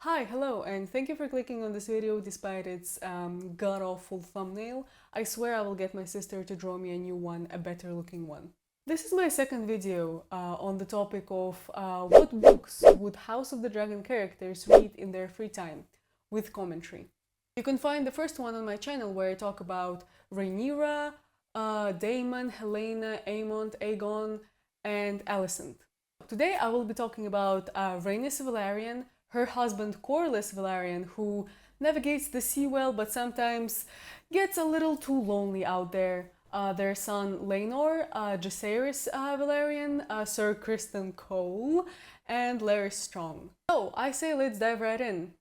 Hi, hello, and thank you for clicking on this video despite its god-awful thumbnail. I swear I will get my sister to draw me a new one, a better looking one. This is my second video on the topic of what books would House of the Dragon characters read in their free time, with commentary. You can find the first one on my channel where I talk about Rhaenyra, Daemon, Helena, Aemond, Aegon, and Alicent. Today I will be talking about Rhaenys Velaryon, her husband Corlys Velaryon, who navigates the sea well but sometimes gets a little too lonely out there, their son Laenor, Jacaerys Velaryon, Sir Criston Cole, and Larys Strong. So I say let's dive right in,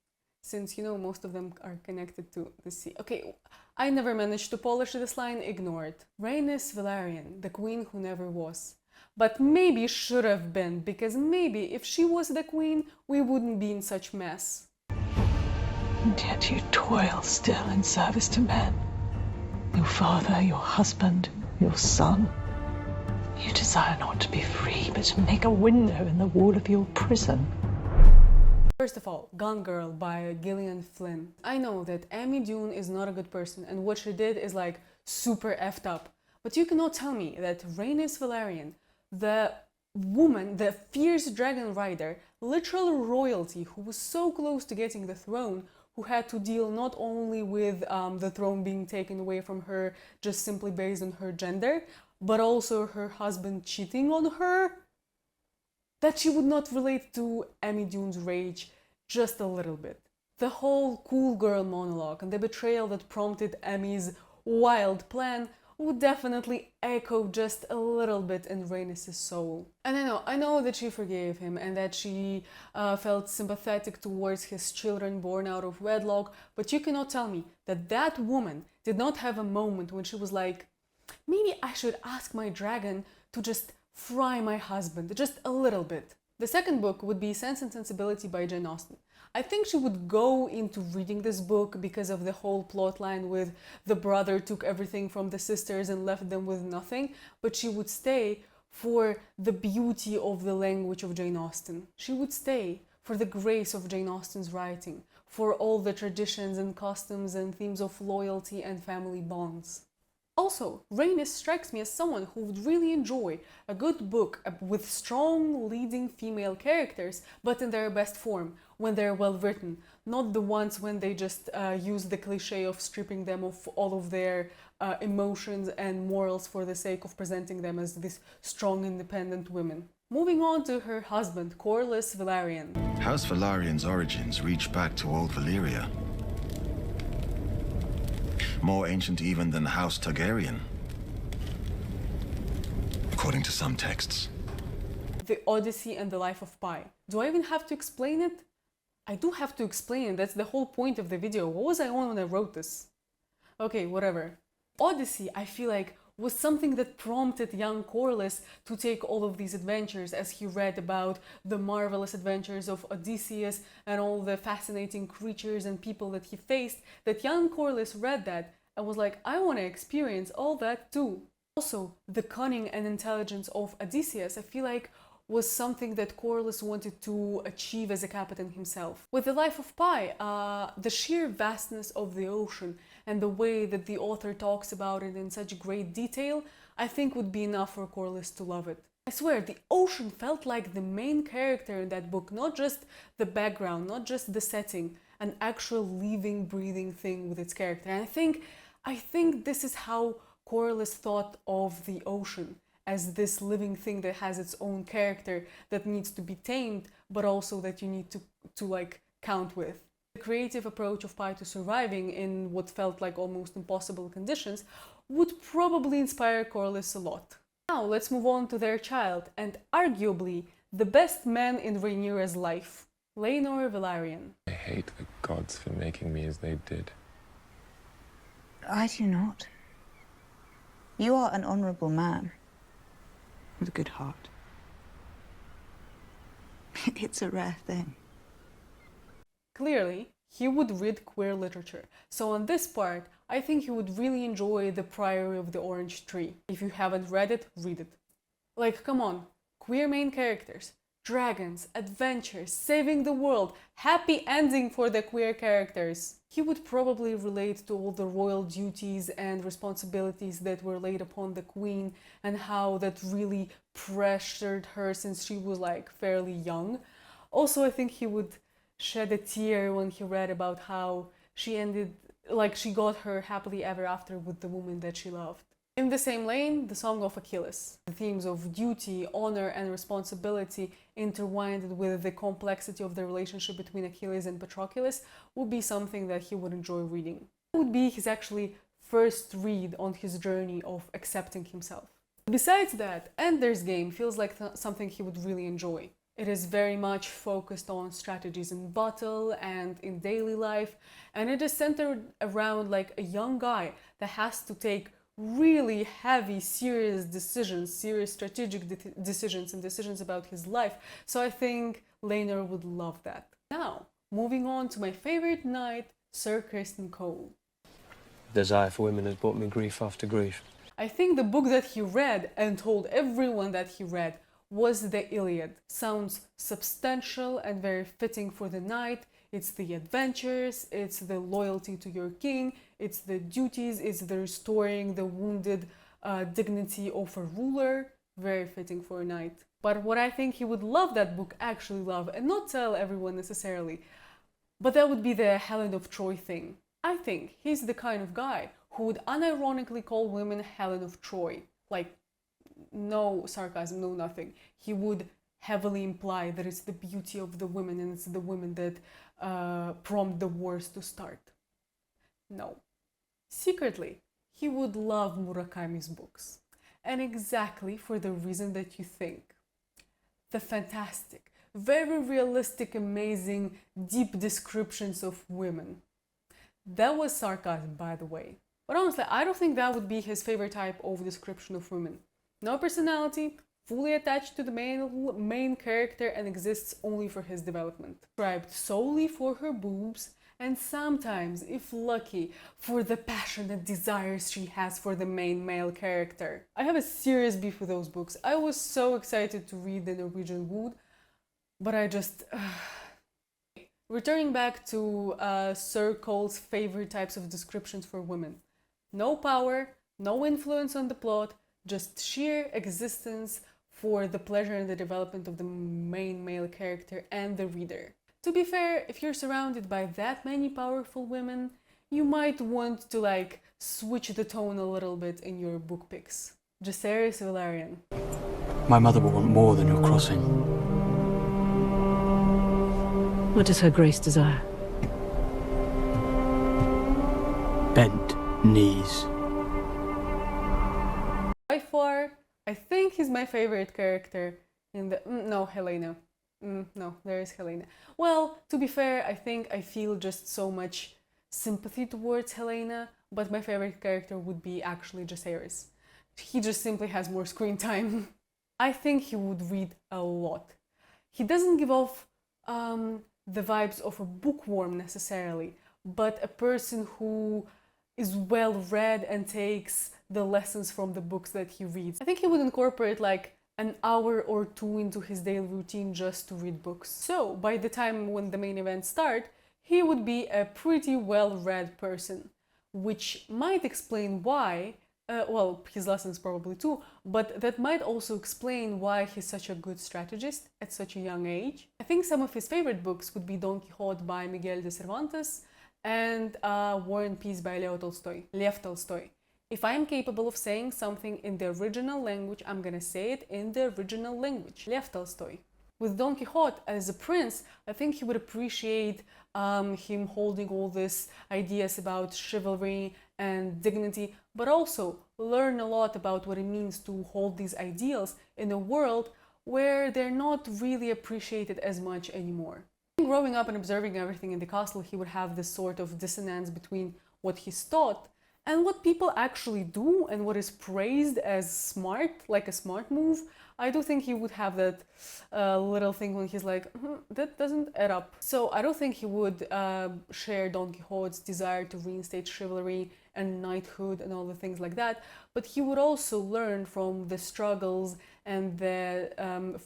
since you know most of them are connected to the sea. Okay, I never managed to polish this line, ignore it. Rhaenys Velaryon, the queen who never was. But maybe should have been, because maybe if she was the queen, we wouldn't be in such mess. And yet you toil still in service to men. Your father, your husband, your son. You desire not to be free, but to make a window in the wall of your prison. First of all, Gone Girl by Gillian Flynn. I know that Amy Dune is not a good person, and what she did is like super effed up. But you cannot tell me that Rhaenys Velaryon, the woman, the fierce dragon rider, literal royalty who was so close to getting the throne, who had to deal not only with the throne being taken away from her just simply based on her gender, but also her husband cheating on her, that she would not relate to Amy Dune's rage just a little bit. The whole cool girl monologue and the betrayal that prompted Amy's wild plan would definitely echo just a little bit in Rhaenys' soul. And I know that she forgave him and that she felt sympathetic towards his children born out of wedlock, but you cannot tell me that that woman did not have a moment when she was like, maybe I should ask my dragon to just fry my husband, just a little bit. The second book would be Sense and Sensibility by Jane Austen. I think she would go into reading this book because of the whole plotline with the brother took everything from the sisters and left them with nothing, but she would stay for the beauty of the language of Jane Austen. She would stay for the grace of Jane Austen's writing, for all the traditions and customs and themes of loyalty and family bonds. Also, Rhaenys strikes me as someone who would really enjoy a good book with strong leading female characters, but in their best form, when they're well written, not the ones when they just use the cliche of stripping them of all of their emotions and morals for the sake of presenting them as these strong, independent women. Moving on to her husband, Corlys Velaryon. House Velaryon's origins reach back to old Valyria. More ancient even than House Targaryen, according to some texts. The Odyssey and the Life of Pi. Do I even have to explain it? I do have to explain it, that's the whole point of the video. What was I on when I wrote this? Okay, whatever. Odyssey, I feel like, was something that prompted young Corlys to take all of these adventures as he read about the marvelous adventures of Odysseus and all the fascinating creatures and people that he faced, that young Corlys read that and was like, I want to experience all that too. Also, the cunning and intelligence of Odysseus, I feel like, was something that Corlys wanted to achieve as a captain himself. With the Life of Pi, the sheer vastness of the ocean and the way that the author talks about it in such great detail, I think would be enough for Corlys to love it. I swear, the ocean felt like the main character in that book, not just the background, not just the setting, an actual living, breathing thing with its character. And I think this is how Corlys thought of the ocean, as this living thing that has its own character that needs to be tamed, but also that you need to like count with. The creative approach of Pi to surviving in what felt like almost impossible conditions would probably inspire Corlys a lot. Now let's move on to their child, and arguably the best man in Rhaenyra's life, Laenor Velaryon. I hate the gods for making me as they did. I do not. You are an honourable man. With a good heart. It's a rare thing. Clearly, he would read queer literature, so on this part, I think he would really enjoy The Priory of the Orange Tree. If you haven't read it, read it. Like, come on, queer main characters, dragons, adventures, saving the world, happy ending for the queer characters. He would probably relate to all the royal duties and responsibilities that were laid upon the queen and how that really pressured her since she was like fairly young. Also, I think he would shed a tear when he read about how she got her happily ever after with the woman that she loved. In the same lane, the Song of Achilles. The themes of duty, honor, and responsibility intertwined with the complexity of the relationship between Achilles and Patroclus would be something that he would enjoy reading. It would be his actually first read on his journey of accepting himself. Besides that, Ender's Game feels like something he would really enjoy. It is very much focused on strategies in battle and in daily life, and it is centered around like a young guy that has to take really heavy, serious decisions, serious strategic decisions and decisions about his life. So I think Laenor would love that. Now, moving on to my favorite knight, Sir Criston Cole. Desire for women has brought me grief after grief. I think the book that he read and told everyone that he read was the Iliad. Sounds substantial and very fitting for the knight. It's the adventures, it's the loyalty to your king, it's the duties, it's the restoring the wounded dignity of a ruler. Very fitting for a knight. But what I think he would love that book, actually love, and not tell everyone necessarily, but that would be the Helen of Troy thing. I think he's the kind of guy who would unironically call women Helen of Troy. Like, no sarcasm, no nothing. He would heavily imply that it's the beauty of the women and it's the women that prompt the wars to start. No. Secretly, he would love Murakami's books. And exactly for the reason that you think. The fantastic, very realistic, amazing, deep descriptions of women. That was sarcasm, by the way. But honestly, I don't think that would be his favorite type of description of women. No personality, fully attached to the main character and exists only for his development. Described solely for her boobs and sometimes, if lucky, for the passionate desires she has for the main male character. I have a serious beef with those books. I was so excited to read The Norwegian Wood, but I just... Returning back to Sir Cole's favorite types of descriptions for women. No power, no influence on the plot, just sheer existence for the pleasure and the development of the main male character and the reader. To be fair, if you're surrounded by that many powerful women, you might want to like switch the tone a little bit in your book picks. Jacaerys Velaryon. My mother will want more than your crossing. What does her grace desire? Bent knees. By far, I think he's my favorite character in the... no, Helena. No, there is Helena. Well, to be fair, I think I feel just so much sympathy towards Helena, but my favorite character would be actually Jacaerys. He just simply has more screen time. I think he would read a lot. He doesn't give off the vibes of a bookworm necessarily, but a person who is well read and takes the lessons from the books that he reads. I think he would incorporate like an hour or two into his daily routine just to read books. So by the time when the main events start, he would be a pretty well-read person, which might explain why, well, his lessons probably too, but that might also explain why he's such a good strategist at such a young age. I think some of his favorite books would be Don Quixote by Miguel de Cervantes and War and Peace by Lev Tolstoy. If I am capable of saying something in the original language, I'm gonna say it in the original language. Lev Tolstoy. With Don Quixote as a prince, I think he would appreciate him holding all these ideas about chivalry and dignity, but also learn a lot about what it means to hold these ideals in a world where they're not really appreciated as much anymore. Growing up and observing everything in the castle, he would have this sort of dissonance between what he's taught And what people actually do and what is praised as smart, like a smart move, I do think he would have that little thing when he's like, that doesn't add up. So I don't think he would share Don Quixote's desire to reinstate chivalry and knighthood and all the things like that, but he would also learn from the struggles and the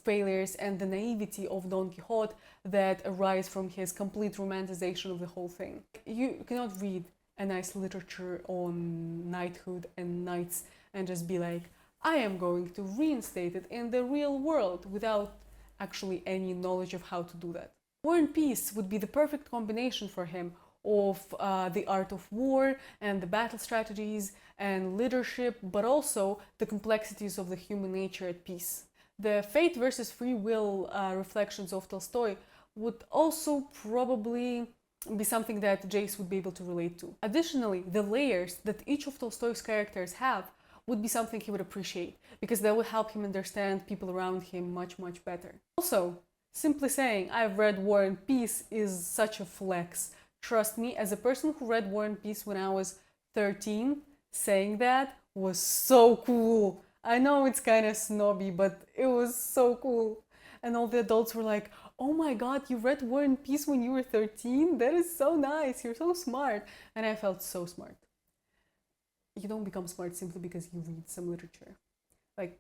failures and the naivety of Don Quixote that arise from his complete romanticization of the whole thing. You cannot read a nice literature on knighthood and knights and just be like, I am going to reinstate it in the real world without actually any knowledge of how to do that. War and Peace would be the perfect combination for him of the art of war and the battle strategies and leadership, but also the complexities of the human nature at peace. The fate versus free will reflections of Tolstoy would also probably be something that Jace would be able to relate to. Additionally, the layers that each of Tolstoy's characters have would be something he would appreciate, because that would help him understand people around him much better. Also, simply saying I've read War and Peace is such a flex. Trust me, as a person who read War and Peace when I was 13, saying that was so cool. I know it's kind of snobby, but it was so cool. And all the adults were like, oh my god, you read War and Peace when you were 13? That is so nice, you're so smart. And I felt so smart. You don't become smart simply because you read some literature. Like,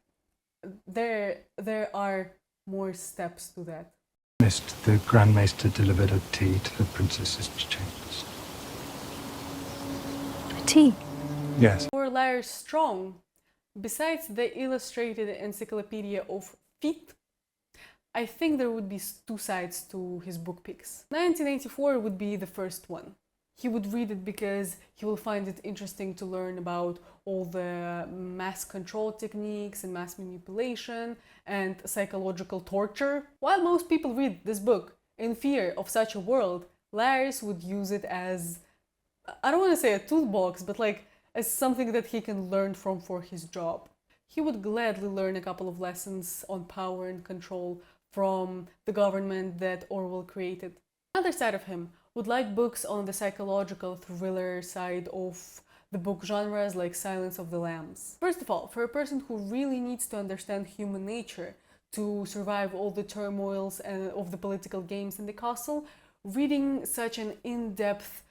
there are more steps to that. The Grand Maester delivered a tea to the princess's chambers. A tea? Yes. For Larys Strong, besides the illustrated encyclopedia of feet, I think there would be two sides to his book picks. 1984 would be the first one. He would read it because he will find it interesting to learn about all the mass control techniques and mass manipulation and psychological torture. While most people read this book in fear of such a world, Larys would use it as, I don't want to say a toolbox, but like as something that he can learn from for his job. He would gladly learn a couple of lessons on power and control from the government that Orwell created. Another side of him would like books on the psychological thriller side of the book genres like Silence of the Lambs. First of all, for a person who really needs to understand human nature to survive all the turmoils and of the political games in the castle, reading such an in-depth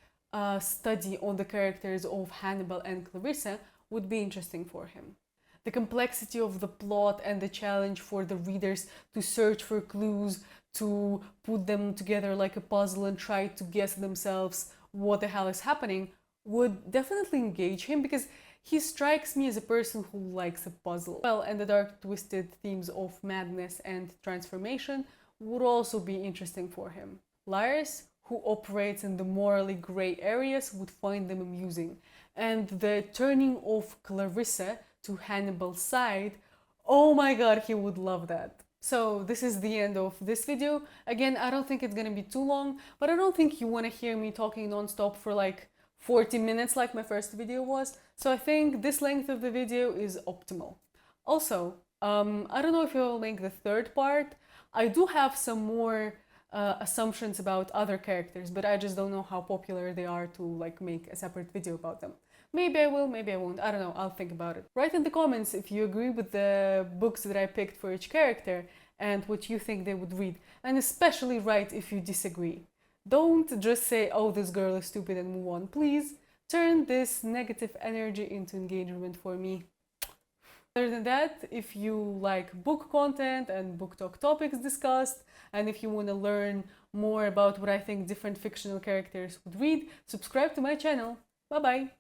study on the characters of Hannibal and Clarissa would be interesting for him. The complexity of the plot and the challenge for the readers to search for clues, to put them together like a puzzle and try to guess themselves what the hell is happening would definitely engage him, because he strikes me as a person who likes a puzzle. Well, and the dark twisted themes of madness and transformation would also be interesting for him. Larys, who operates in the morally gray areas, would find them amusing, and the turning of Clarissa to Hannibal's side, oh my god, he would love that. So this is the end of this video. Again, I don't think it's gonna be too long, but I don't think you want to hear me talking non-stop for like 40 minutes like my first video was. So I think this length of the video is optimal. Also, I don't know if you'll make the third part. I do have some more assumptions about other characters, but I just don't know how popular they are to like make a separate video about them. Maybe I will, maybe I won't, I don't know, I'll think about it. Write in the comments if you agree with the books that I picked for each character and what you think they would read, and especially write if you disagree. Don't just say, oh, this girl is stupid and move on. Please turn this negative energy into engagement for me. Other than that, if you like book content and book talk topics discussed, and if you want to learn more about what I think different fictional characters would read, subscribe to my channel. Bye bye!